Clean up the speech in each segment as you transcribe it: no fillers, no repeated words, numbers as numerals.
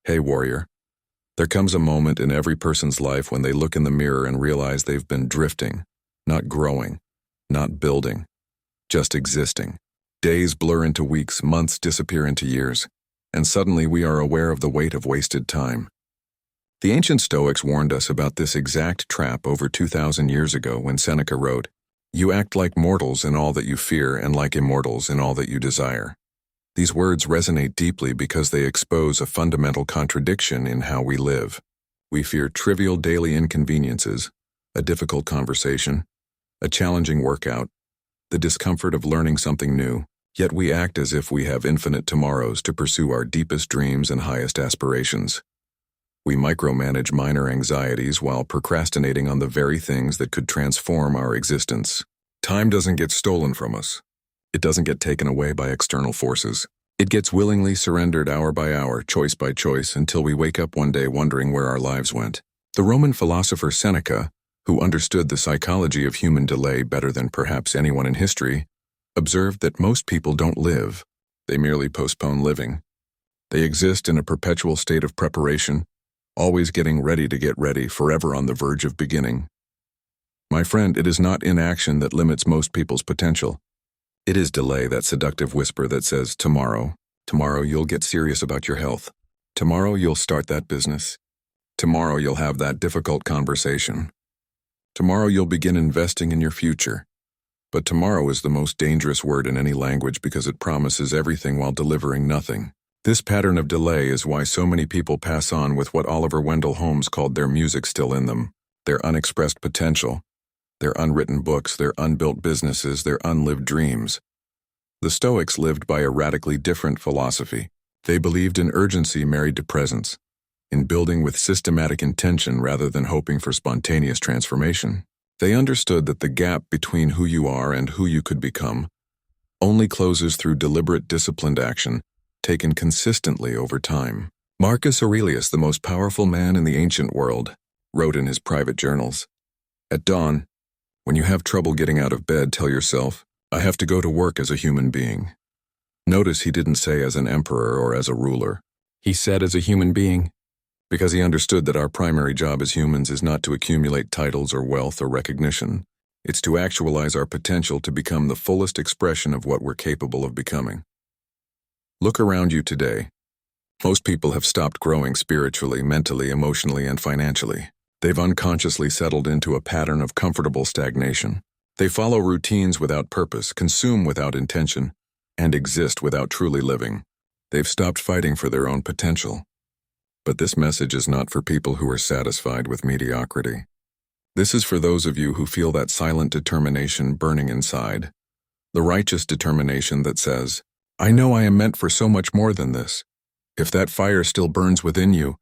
Hey warrior, there comes a moment in every person's life when they look in the mirror and realize they've been drifting, not growing, not building, just existing. Days blur into weeks, months disappear into years, and suddenly we are aware of the weight of wasted time. The ancient Stoics warned us about this exact trap over 2,000 years ago when Seneca wrote, "You act like mortals in all that you fear and like immortals in all that you desire." These words resonate deeply because they expose a fundamental contradiction in how we live. We fear trivial daily inconveniences, a difficult conversation, a challenging workout, the discomfort of learning something new, yet we act as if we have infinite tomorrows to pursue our deepest dreams and highest aspirations. We micromanage minor anxieties while procrastinating on the very things that could transform our existence. Time doesn't get stolen from us. It doesn't get taken away by external forces. It gets willingly surrendered hour by hour, choice by choice, until we wake up one day wondering where our lives went. The Roman philosopher Seneca, who understood the psychology of human delay better than perhaps anyone in history, observed that most people don't live. They merely postpone living. They exist in a perpetual state of preparation, always getting ready to get ready, forever on the verge of beginning. My friend, it is not inaction that limits most people's potential. It is delay, that seductive whisper that says, tomorrow you'll get serious about your health. Tomorrow you'll start that business. Tomorrow you'll have that difficult conversation. Tomorrow you'll begin investing in your future. But tomorrow is the most dangerous word in any language because it promises everything while delivering nothing. This pattern of delay is why so many people pass on with what Oliver Wendell Holmes called their music still in them, their unexpressed potential, their unwritten books, their unbuilt businesses, their unlived dreams. The Stoics lived by a radically different philosophy. They believed in urgency married to presence, in building with systematic intention rather than hoping for spontaneous transformation. They understood that the gap between who you are and who you could become only closes through deliberate, disciplined action, taken consistently over time. Marcus Aurelius, the most powerful man in the ancient world, wrote in his private journals, "At dawn, when you have trouble getting out of bed, tell yourself, I have to go to work as a human being." Notice he didn't say as an emperor or as a ruler. He said as a human being, because he understood that our primary job as humans is not to accumulate titles or wealth or recognition. It's to actualize our potential to become the fullest expression of what we're capable of becoming. Look around you today. Most people have stopped growing spiritually, mentally, emotionally, and financially. They've unconsciously settled into a pattern of comfortable stagnation. They follow routines without purpose, consume without intention, and exist without truly living. They've stopped fighting for their own potential. But this message is not for people who are satisfied with mediocrity. This is for those of you who feel that silent determination burning inside, the righteous determination that says, I know I am meant for so much more than this. If that fire still burns within you,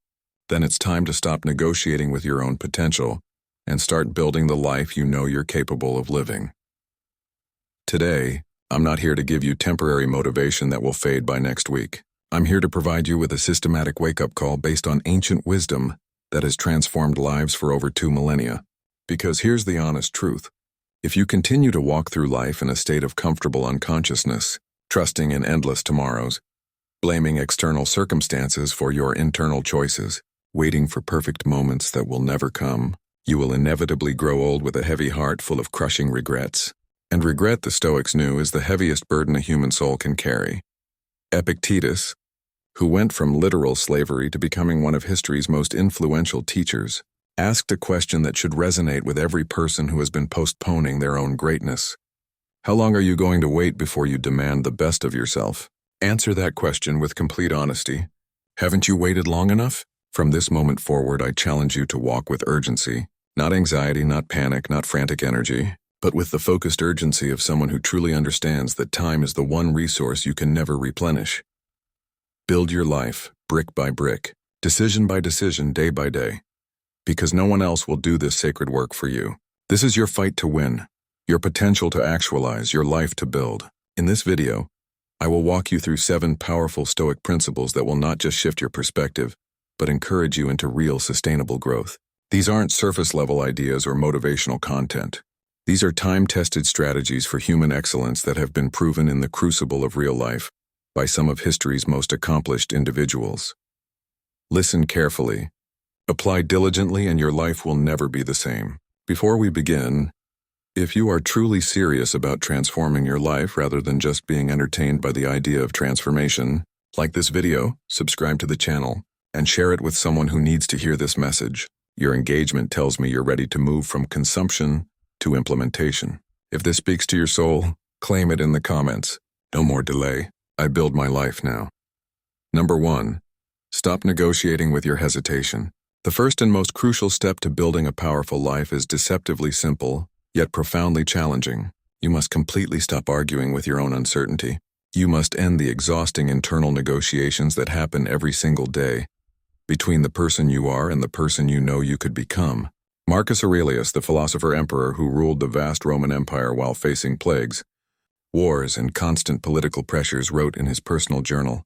then it's time to stop negotiating with your own potential and start building the life you know you're capable of living. Today, I'm not here to give you temporary motivation that will fade by next week. I'm here to provide you with a systematic wake-up call based on ancient wisdom that has transformed lives for over 2 millennia. Because here's the honest truth. If you continue to walk through life in a state of comfortable unconsciousness, trusting in endless tomorrows, blaming external circumstances for your internal choices, waiting for perfect moments that will never come, you will inevitably grow old with a heavy heart full of crushing regrets. And regret, the Stoics knew, is the heaviest burden a human soul can carry. Epictetus, who went from literal slavery to becoming one of history's most influential teachers, asked a question that should resonate with every person who has been postponing their own greatness. How long are you going to wait before you demand the best of yourself? Answer that question with complete honesty. Haven't you waited long enough? From this moment forward, I challenge you to walk with urgency. Not anxiety, not panic, not frantic energy, but with the focused urgency of someone who truly understands that time is the one resource you can never replenish. Build your life, brick by brick, decision by decision, day by day, because no one else will do this sacred work for you. This is your fight to win, your potential to actualize, your life to build. In this video, I will walk you through 7 powerful Stoic principles that will not just shift your perspective, but encourage you into real sustainable growth. These aren't surface-level ideas or motivational content. These are time-tested strategies for human excellence that have been proven in the crucible of real life by some of history's most accomplished individuals. Listen carefully. Apply diligently and your life will never be the same. Before we begin, if you are truly serious about transforming your life rather than just being entertained by the idea of transformation, like this video, subscribe to the channel, and share it with someone who needs to hear this message. Your engagement tells me you're ready to move from consumption to implementation. If this speaks to your soul, claim it in the comments. No more delay. I build my life now. Number 1. Stop negotiating with your hesitation. The first and most crucial step to building a powerful life is deceptively simple, yet profoundly challenging. You must completely stop arguing with your own uncertainty. You must end the exhausting internal negotiations that happen every single day between the person you are and the person you know you could become. Marcus Aurelius, the philosopher-emperor who ruled the vast Roman Empire while facing plagues, wars, and constant political pressures, wrote in his personal journal,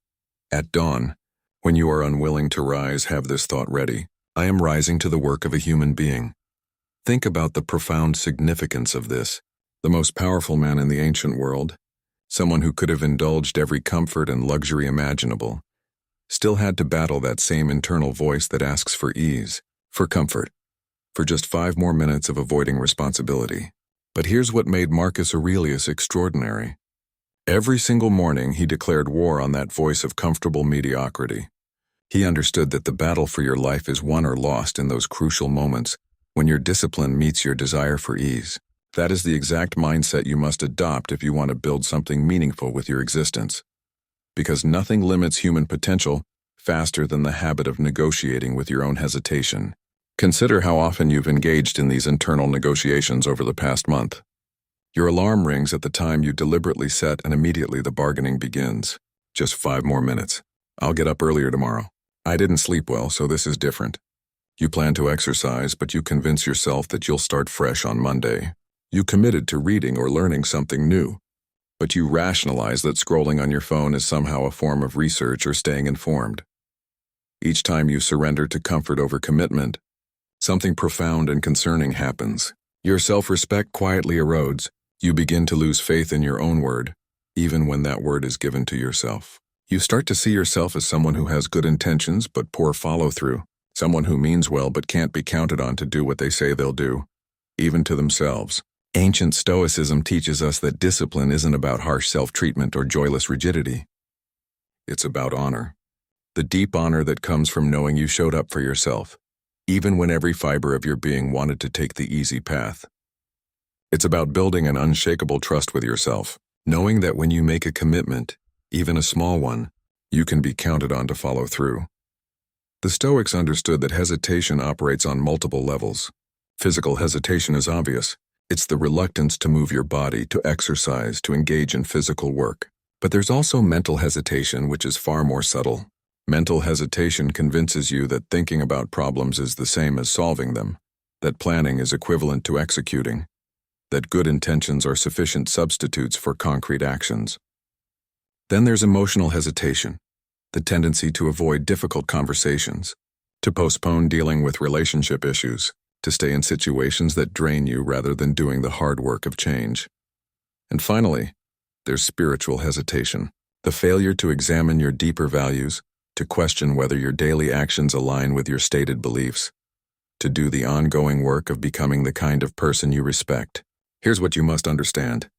"At dawn, when you are unwilling to rise, have this thought ready. I am rising to the work of a human being." Think about the profound significance of this. The most powerful man in the ancient world, someone who could have indulged every comfort and luxury imaginable, still had to battle that same internal voice that asks for ease, for comfort, for just 5 more minutes of avoiding responsibility. But here's what made Marcus Aurelius extraordinary. Every single morning he declared war on that voice of comfortable mediocrity. He understood that the battle for your life is won or lost in those crucial moments when your discipline meets your desire for ease. That is the exact mindset you must adopt if you want to build something meaningful with your existence. Because nothing limits human potential faster than the habit of negotiating with your own hesitation. Consider how often you've engaged in these internal negotiations over the past month. Your alarm rings at the time you deliberately set and immediately the bargaining begins. Just 5 more minutes. I'll get up earlier tomorrow. I didn't sleep well, so this is different. You plan to exercise, but you convince yourself that you'll start fresh on Monday. You committed to reading or learning something new, but you rationalize that scrolling on your phone is somehow a form of research or staying informed. Each time you surrender to comfort over commitment, something profound and concerning happens. Your self-respect quietly erodes. You begin to lose faith in your own word, even when that word is given to yourself. You start to see yourself as someone who has good intentions but poor follow-through, someone who means well but can't be counted on to do what they say they'll do, even to themselves. Ancient Stoicism teaches us that discipline isn't about harsh self-treatment or joyless rigidity. It's about honor. The deep honor that comes from knowing you showed up for yourself, even when every fiber of your being wanted to take the easy path. It's about building an unshakable trust with yourself, knowing that when you make a commitment, even a small one, you can be counted on to follow through. The Stoics understood that hesitation operates on multiple levels. Physical hesitation is obvious. It's the reluctance to move your body, to exercise, to engage in physical work. But there's also mental hesitation, which is far more subtle. Mental hesitation convinces you that thinking about problems is the same as solving them, that planning is equivalent to executing, that good intentions are sufficient substitutes for concrete actions. Then there's emotional hesitation, the tendency to avoid difficult conversations, to postpone dealing with relationship issues, to stay in situations that drain you rather than doing the hard work of change. And finally, there's spiritual hesitation, the failure to examine your deeper values, to question whether your daily actions align with your stated beliefs, to do the ongoing work of becoming the kind of person you respect. Here's what you must understand.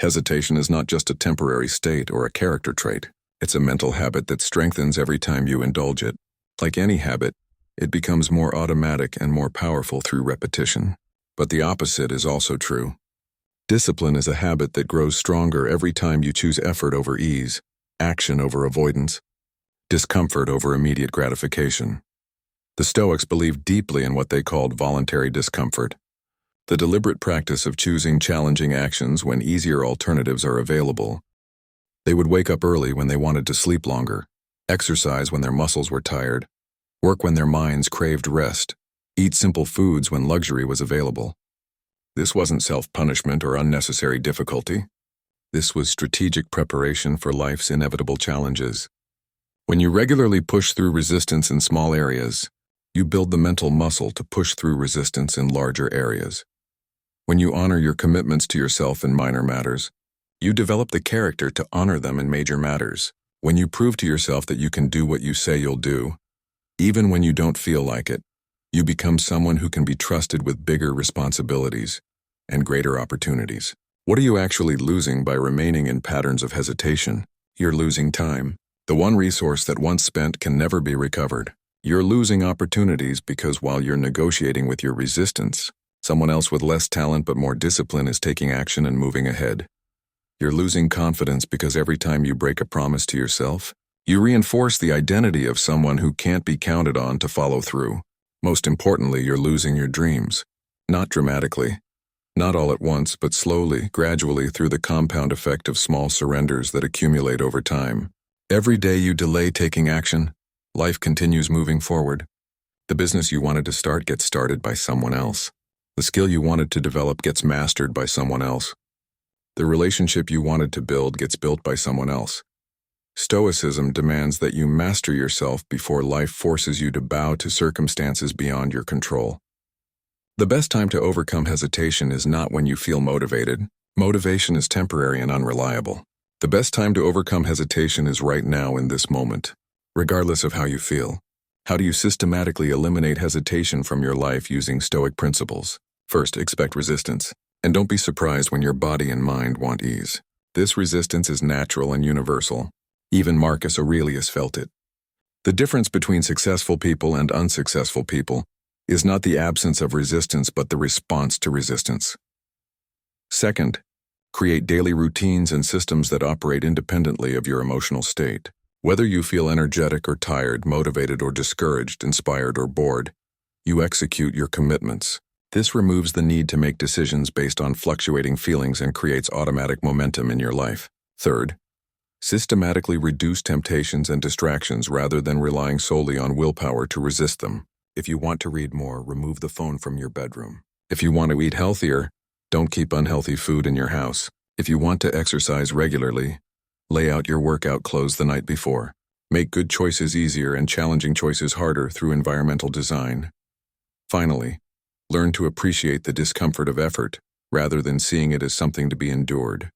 Hesitation is not just a temporary state or a character trait. It's a mental habit that strengthens every time you indulge it. Like any habit, it becomes more automatic and more powerful through repetition. But the opposite is also true. Discipline is a habit that grows stronger every time you choose effort over ease, action over avoidance, discomfort over immediate gratification. The Stoics believed deeply in what they called voluntary discomfort, the deliberate practice of choosing challenging actions when easier alternatives are available. They would wake up early when they wanted to sleep longer, exercise when their muscles were tired, work when their minds craved rest, eat simple foods when luxury was available. This wasn't self-punishment or unnecessary difficulty. This was strategic preparation for life's inevitable challenges. When you regularly push through resistance in small areas, you build the mental muscle to push through resistance in larger areas. When you honor your commitments to yourself in minor matters, you develop the character to honor them in major matters. When you prove to yourself that you can do what you say you'll do, Even when you don't feel like it, you become someone who can be trusted with bigger responsibilities and greater opportunities. What are you actually losing by remaining in patterns of hesitation? You're losing time. The one resource that once spent can never be recovered. You're losing opportunities because while you're negotiating with your resistance, someone else with less talent but more discipline is taking action and moving ahead. You're losing confidence because every time you break a promise to yourself, you reinforce the identity of someone who can't be counted on to follow through. Most importantly, you're losing your dreams. Not dramatically. Not all at once, but slowly, gradually through the compound effect of small surrenders that accumulate over time. Every day you delay taking action, life continues moving forward. The business you wanted to start gets started by someone else. The skill you wanted to develop gets mastered by someone else. The relationship you wanted to build gets built by someone else. Stoicism demands that you master yourself before life forces you to bow to circumstances beyond your control. The best time to overcome hesitation is not when you feel motivated. Motivation is temporary and unreliable. The best time to overcome hesitation is right now in this moment, regardless of how you feel. How do you systematically eliminate hesitation from your life using Stoic principles? First, expect resistance. And don't be surprised when your body and mind want ease. This resistance is natural and universal. Even Marcus Aurelius felt it. The difference between successful people and unsuccessful people is not the absence of resistance but the response to resistance. Second, create daily routines and systems that operate independently of your emotional state. Whether you feel energetic or tired, motivated or discouraged, inspired or bored, you execute your commitments. This removes the need to make decisions based on fluctuating feelings and creates automatic momentum in your life. Third, systematically reduce temptations and distractions rather than relying solely on willpower to resist them. If you want to read more, remove the phone from your bedroom. If you want to eat healthier, don't keep unhealthy food in your house. If you want to exercise regularly, lay out your workout clothes the night before. Make good choices easier and challenging choices harder through environmental design. Finally, learn to appreciate the discomfort of effort rather than seeing it as something to be endured.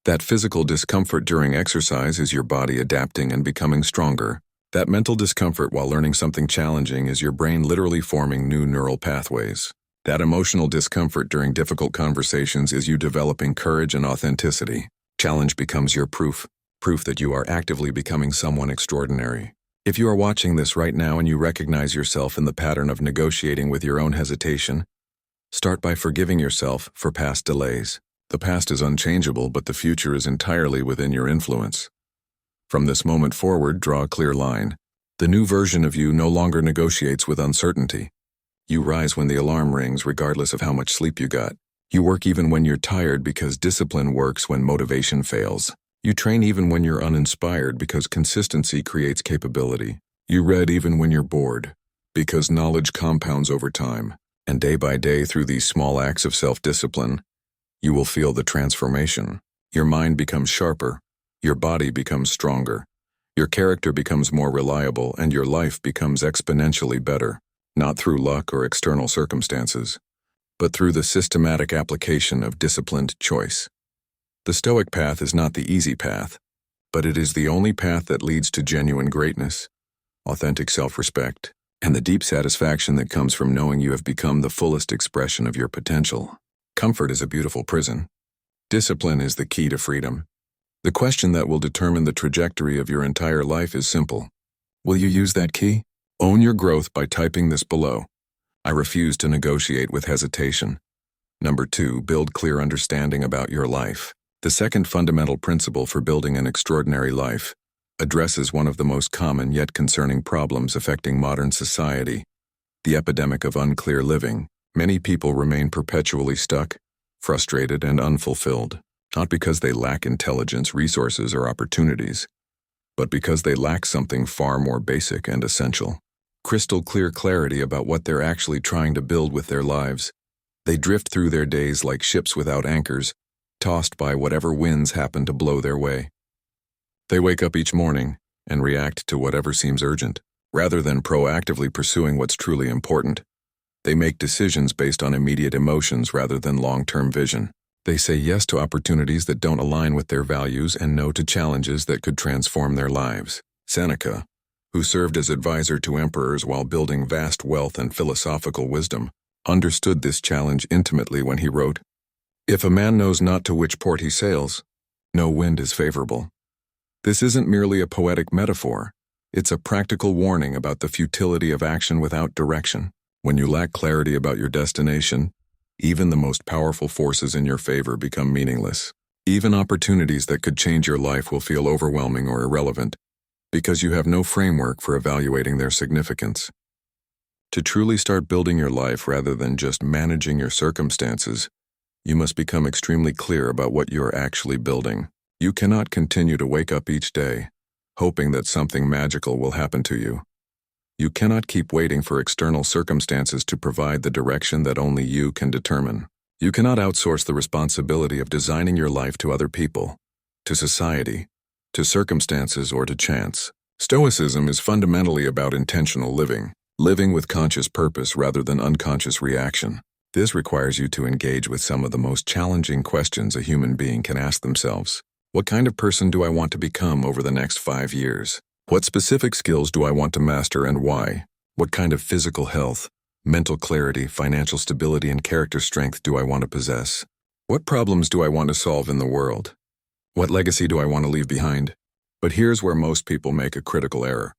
That physical discomfort during exercise is your body adapting and becoming stronger. That mental discomfort while learning something challenging is your brain literally forming new neural pathways. That emotional discomfort during difficult conversations is you developing courage and authenticity. Challenge becomes your proof that you are actively becoming someone extraordinary. If you are watching this right now and you recognize yourself in the pattern of negotiating with your own hesitation, start by forgiving yourself for past delays. The past is unchangeable, but the future is entirely within your influence. From this moment forward, draw a clear line. The new version of you no longer negotiates with uncertainty. You rise when the alarm rings, regardless of how much sleep you got. You work even when you're tired because discipline works when motivation fails. You train even when you're uninspired because consistency creates capability. You read even when you're bored because knowledge compounds over time. And day by day, through these small acts of self-discipline, you will feel the transformation. Your mind becomes sharper. Your body becomes stronger. Your character becomes more reliable, and your life becomes exponentially better, not through luck or external circumstances, but through the systematic application of disciplined choice. The Stoic path is not the easy path, but it is the only path that leads to genuine greatness, authentic self-respect, and the deep satisfaction that comes from knowing you have become the fullest expression of your potential. Comfort is a beautiful prison. Discipline is the key to freedom. The question that will determine the trajectory of your entire life is simple. Will you use that key? Own your growth by typing this below. I refuse to negotiate with hesitation. Number 2, build clear understanding about your life. The second fundamental principle for building an extraordinary life addresses one of the most common yet concerning problems affecting modern society, the epidemic of unclear living. Many people remain perpetually stuck, frustrated, and unfulfilled, not because they lack intelligence, resources, or opportunities, but because they lack something far more basic and essential. Crystal clear clarity about what they're actually trying to build with their lives. They drift through their days like ships without anchors, tossed by whatever winds happen to blow their way. They wake up each morning and react to whatever seems urgent, rather than proactively pursuing what's truly important. They make decisions based on immediate emotions rather than long-term vision. They say yes to opportunities that don't align with their values and no to challenges that could transform their lives. Seneca, who served as advisor to emperors while building vast wealth and philosophical wisdom, understood this challenge intimately when he wrote, "If a man knows not to which port he sails, no wind is favorable." This isn't merely a poetic metaphor, it's a practical warning about the futility of action without direction. When you lack clarity about your destination, even the most powerful forces in your favor become meaningless. Even opportunities that could change your life will feel overwhelming or irrelevant, because you have no framework for evaluating their significance. To truly start building your life rather than just managing your circumstances, you must become extremely clear about what you are actually building. You cannot continue to wake up each day, hoping that something magical will happen to you. You cannot keep waiting for external circumstances to provide the direction that only you can determine. You cannot outsource the responsibility of designing your life to other people, to society, to circumstances, or to chance. Stoicism is fundamentally about intentional living, living with conscious purpose rather than unconscious reaction. This requires you to engage with some of the most challenging questions a human being can ask themselves. What kind of person do I want to become over the next 5 years? What specific skills do I want to master and why? What kind of physical health, mental clarity, financial stability, and character strength do I want to possess? What problems do I want to solve in the world? What legacy do I want to leave behind? But here's where most people make a critical error.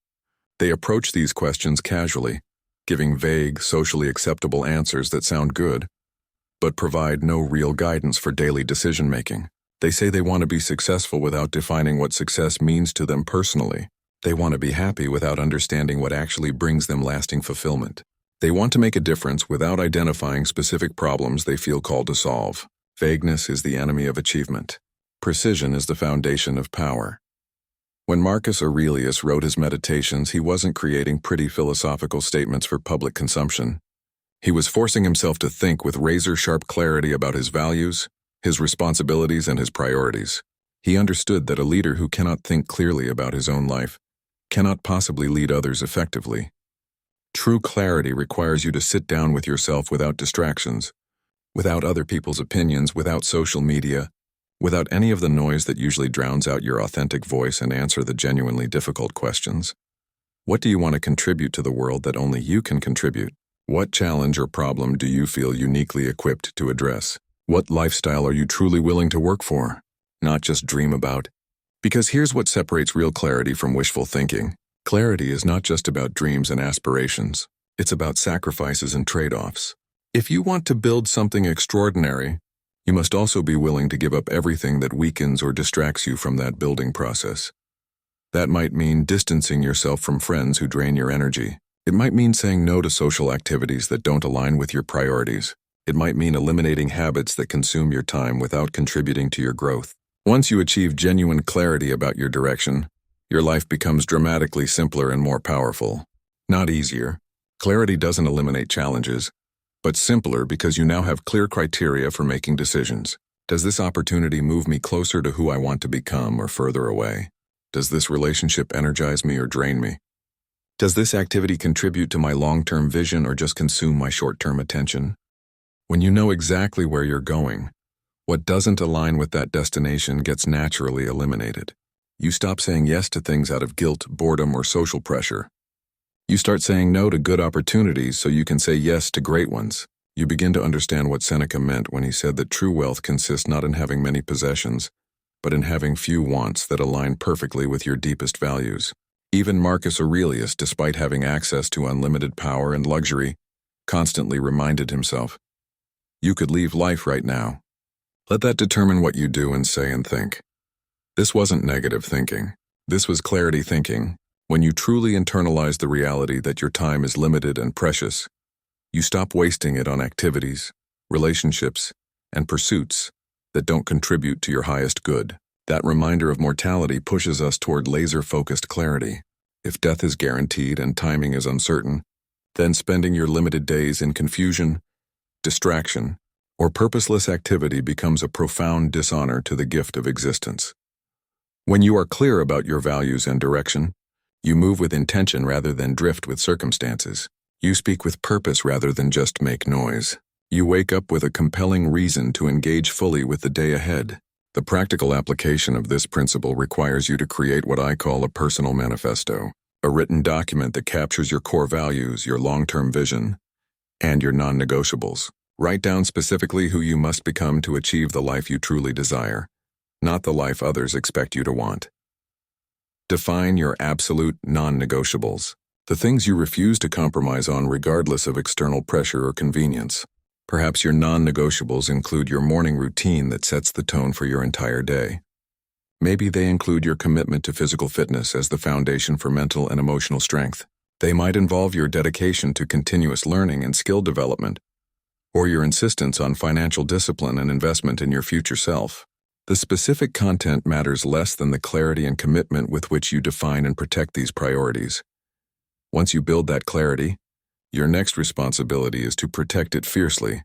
They approach these questions casually, giving vague, socially acceptable answers that sound good, but provide no real guidance for daily decision-making. They say they want to be successful without defining what success means to them personally. They want to be happy without understanding what actually brings them lasting fulfillment. They want to make a difference without identifying specific problems they feel called to solve. Vagueness is the enemy of achievement. Precision is the foundation of power. When Marcus Aurelius wrote his Meditations, he wasn't creating pretty philosophical statements for public consumption. He was forcing himself to think with razor-sharp clarity about his values, his responsibilities, and his priorities. He understood that a leader who cannot think clearly about his own life cannot possibly lead others effectively. True clarity requires you to sit down with yourself without distractions, without other people's opinions, without social media, without any of the noise that usually drowns out your authentic voice, and answer the genuinely difficult questions. What do you want to contribute to the world that only you can contribute? What challenge or problem do you feel uniquely equipped to address? What lifestyle are you truly willing to work for, not just dream about? Because here's what separates real clarity from wishful thinking. Clarity is not just about dreams and aspirations. It's about sacrifices and trade-offs. If you want to build something extraordinary, you must also be willing to give up everything that weakens or distracts you from that building process. That might mean distancing yourself from friends who drain your energy. It might mean saying no to social activities that don't align with your priorities. It might mean eliminating habits that consume your time without contributing to your growth. Once you achieve genuine clarity about your direction, your life becomes dramatically simpler and more powerful. Not easier. Clarity doesn't eliminate challenges, but simpler because you now have clear criteria for making decisions. Does this opportunity move me closer to who I want to become or further away? Does this relationship energize me or drain me? Does this activity contribute to my long-term vision or just consume my short-term attention? When you know exactly where you're going, what doesn't align with that destination gets naturally eliminated. You stop saying yes to things out of guilt, boredom, or social pressure. You start saying no to good opportunities so you can say yes to great ones. You begin to understand what Seneca meant when he said that true wealth consists not in having many possessions, but in having few wants that align perfectly with your deepest values. Even Marcus Aurelius, despite having access to unlimited power and luxury, constantly reminded himself, "You could leave life right now." Let that determine what you do and say and think. This wasn't negative thinking. This was clarity thinking. When you truly internalize the reality that your time is limited and precious, you stop wasting it on activities, relationships, and pursuits that don't contribute to your highest good. That reminder of mortality pushes us toward laser-focused clarity. If death is guaranteed and timing is uncertain, then spending your limited days in confusion, distraction, or purposeless activity becomes a profound dishonor to the gift of existence. When you are clear about your values and direction, you move with intention rather than drift with circumstances. You speak with purpose rather than just make noise. You wake up with a compelling reason to engage fully with the day ahead. The practical application of this principle requires you to create what I call a personal manifesto. a written document that captures your core values, your long-term vision, and your non-negotiables. Write down specifically who you must become to achieve the life you truly desire, not the life others expect you to want. Define your absolute non-negotiables, the things you refuse to compromise on regardless of external pressure or convenience. Perhaps your non-negotiables include your morning routine that sets the tone for your entire day. Maybe they include your commitment to physical fitness as the foundation for mental and emotional strength. They might involve your dedication to continuous learning and skill development, or your insistence on financial discipline and investment in your future self. The specific content matters less than the clarity and commitment with which you define and protect these priorities. Once you build that clarity, your next responsibility is to protect it fiercely,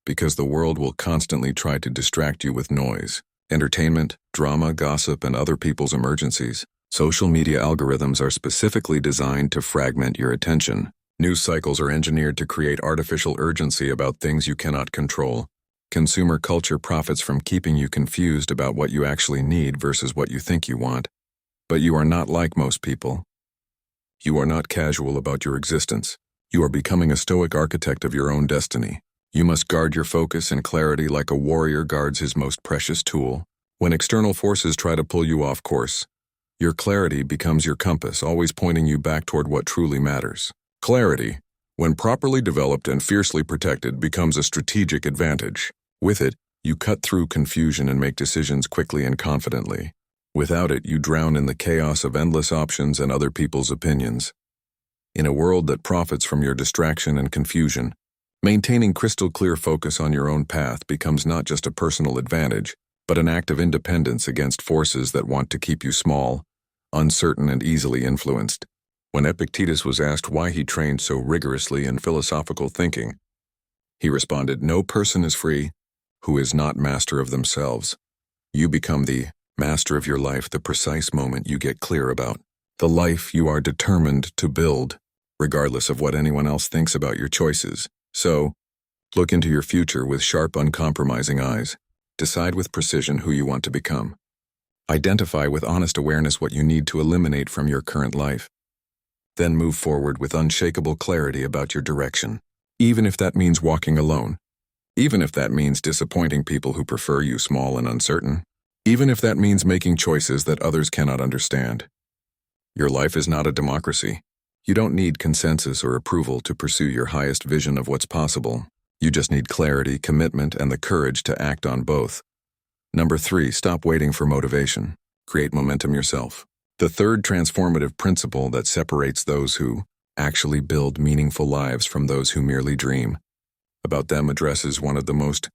because the world will constantly try to distract you with noise, entertainment, drama, gossip, and other people's emergencies. Social media algorithms are specifically designed to fragment your attention. News cycles are engineered to create artificial urgency about things you cannot control. Consumer culture profits from keeping you confused about what you actually need versus what you think you want. But you are not like most people. You are not casual about your existence. You are becoming a Stoic architect of your own destiny. You must guard your focus and clarity like a warrior guards his most precious tool. When external forces try to pull you off course, your clarity becomes your compass, always pointing you back toward what truly matters. Clarity, when properly developed and fiercely protected, becomes a strategic advantage. With it, you cut through confusion and make decisions quickly and confidently. Without it, you drown in the chaos of endless options and other people's opinions. In a world that profits from your distraction and confusion, maintaining crystal clear focus on your own path becomes not just a personal advantage, but an act of independence against forces that want to keep you small, uncertain, and easily influenced. When Epictetus was asked why he trained so rigorously in philosophical thinking, he responded, "No person is free who is not master of themselves." You become the master of your life the precise moment you get clear about the life you are determined to build, regardless of what anyone else thinks about your choices. So, look into your future with sharp, uncompromising eyes. Decide with precision who you want to become. Identify with honest awareness what you need to eliminate from your current life. Then move forward with unshakable clarity about your direction, even if that means walking alone, even if that means disappointing people who prefer you small and uncertain, even if that means making choices that others cannot understand. Your life is not a democracy. You don't need consensus or approval to pursue your highest vision of what's possible. You just need clarity, commitment, and the courage to act on both. Number 3, stop waiting for motivation. Create momentum yourself. The third transformative principle that separates those who actually build meaningful lives from those who merely dream about them addresses one of the most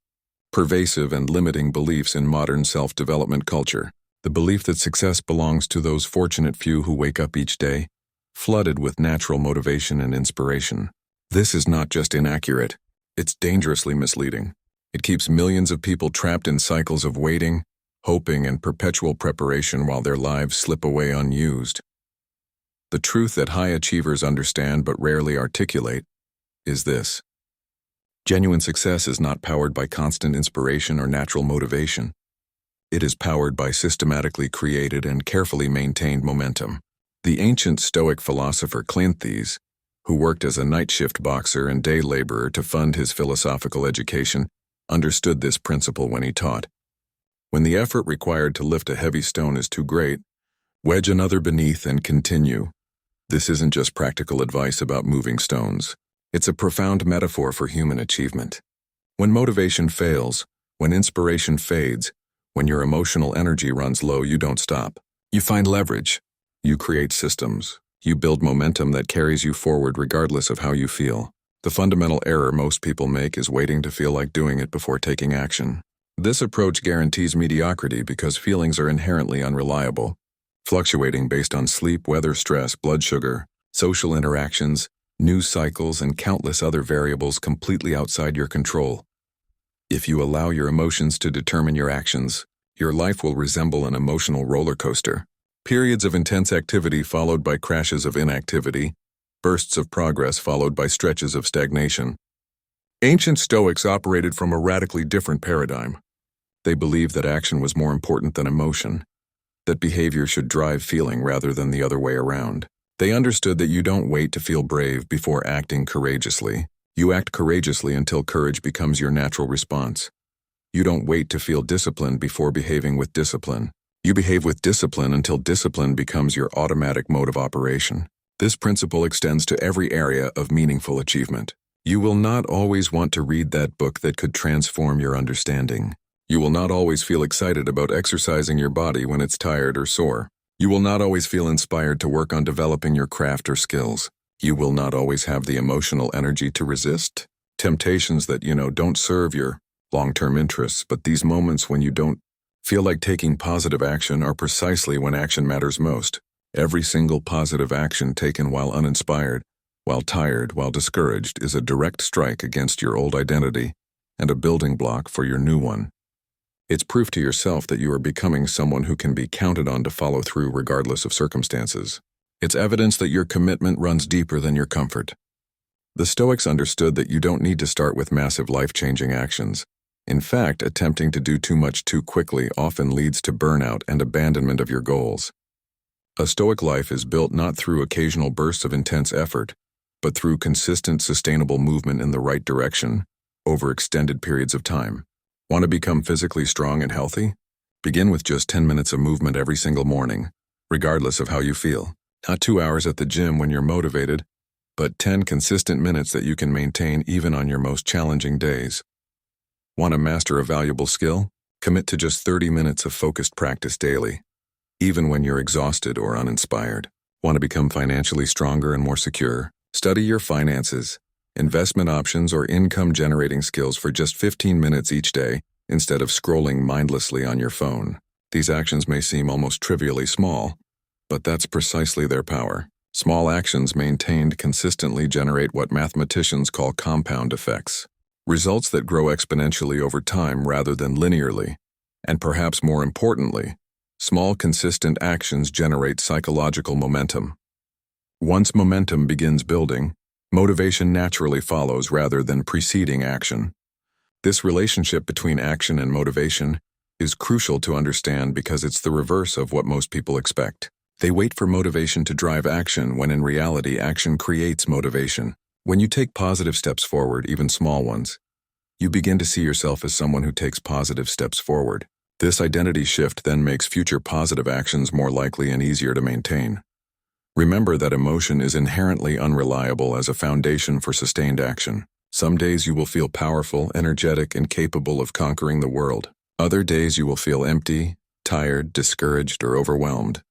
pervasive and limiting beliefs in modern self-development culture, the belief that success belongs to those fortunate few who wake up each day flooded with natural motivation and inspiration. This is not just inaccurate, it's dangerously misleading. It keeps millions of people trapped in cycles of waiting, hoping, and perpetual preparation while their lives slip away unused. The truth that high achievers understand but rarely articulate is this: genuine success is not powered by constant inspiration or natural motivation. It is powered by systematically created and carefully maintained momentum. The ancient Stoic philosopher Cleanthes, who worked as a night shift boxer and day laborer to fund his philosophical education, understood this principle when he taught, "When the effort required to lift a heavy stone is too great, wedge another beneath and continue." This isn't just practical advice about moving stones. It's a profound metaphor for human achievement. When motivation fails, when inspiration fades, when your emotional energy runs low, you don't stop. You find leverage. You create systems. You build momentum that carries you forward regardless of how you feel. The fundamental error most people make is waiting to feel like doing it before taking action. This approach guarantees mediocrity because feelings are inherently unreliable, fluctuating based on sleep, weather, stress, blood sugar, social interactions, news cycles, and countless other variables completely outside your control. If you allow your emotions to determine your actions, your life will resemble an emotional roller coaster. Periods of intense activity followed by crashes of inactivity, bursts of progress followed by stretches of stagnation. Ancient Stoics operated from a radically different paradigm. They believed that action was more important than emotion, that behavior should drive feeling rather than the other way around. They understood that you don't wait to feel brave before acting courageously. You act courageously until courage becomes your natural response. You don't wait to feel disciplined before behaving with discipline. You behave with discipline until discipline becomes your automatic mode of operation. This principle extends to every area of meaningful achievement. You will not always want to read that book that could transform your understanding. You will not always feel excited about exercising your body when it's tired or sore. You will not always feel inspired to work on developing your craft or skills. You will not always have the emotional energy to resist temptations that, don't serve your long-term interests, but these moments when you don't feel like taking positive action are precisely when action matters most. Every single positive action taken while uninspired, while tired, while discouraged is a direct strike against your old identity and a building block for your new one. It's proof to yourself that you are becoming someone who can be counted on to follow through regardless of circumstances. It's evidence that your commitment runs deeper than your comfort. The Stoics understood that you don't need to start with massive life-changing actions. In fact, attempting to do too much too quickly often leads to burnout and abandonment of your goals. A Stoic life is built not through occasional bursts of intense effort, but through consistent, sustainable movement in the right direction over extended periods of time. Want to become physically strong and healthy? Begin with just 10 minutes of movement every single morning, regardless of how you feel. Not 2 hours at the gym when you're motivated, but 10 consistent minutes that you can maintain even on your most challenging days. Want to master a valuable skill? Commit to just 30 minutes of focused practice daily, even when you're exhausted or uninspired. Want to become financially stronger and more secure? Study your finances, investment options, or income-generating skills for just 15 minutes each day instead of scrolling mindlessly on your phone. These actions may seem almost trivially small, but that's precisely their power. Small actions maintained consistently generate what mathematicians call compound effects. Results that grow exponentially over time rather than linearly. And perhaps more importantly, small consistent actions generate psychological momentum. Once momentum begins building, motivation naturally follows rather than preceding action. This relationship between action and motivation is crucial to understand because it's the reverse of what most people expect. They wait for motivation to drive action when in reality action creates motivation. When you take positive steps forward, even small ones, you begin to see yourself as someone who takes positive steps forward. This identity shift then makes future positive actions more likely and easier to maintain. Remember that emotion is inherently unreliable as a foundation for sustained action. Some days you will feel powerful, energetic, and capable of conquering the world. Other days you will feel empty, tired, discouraged, or overwhelmed.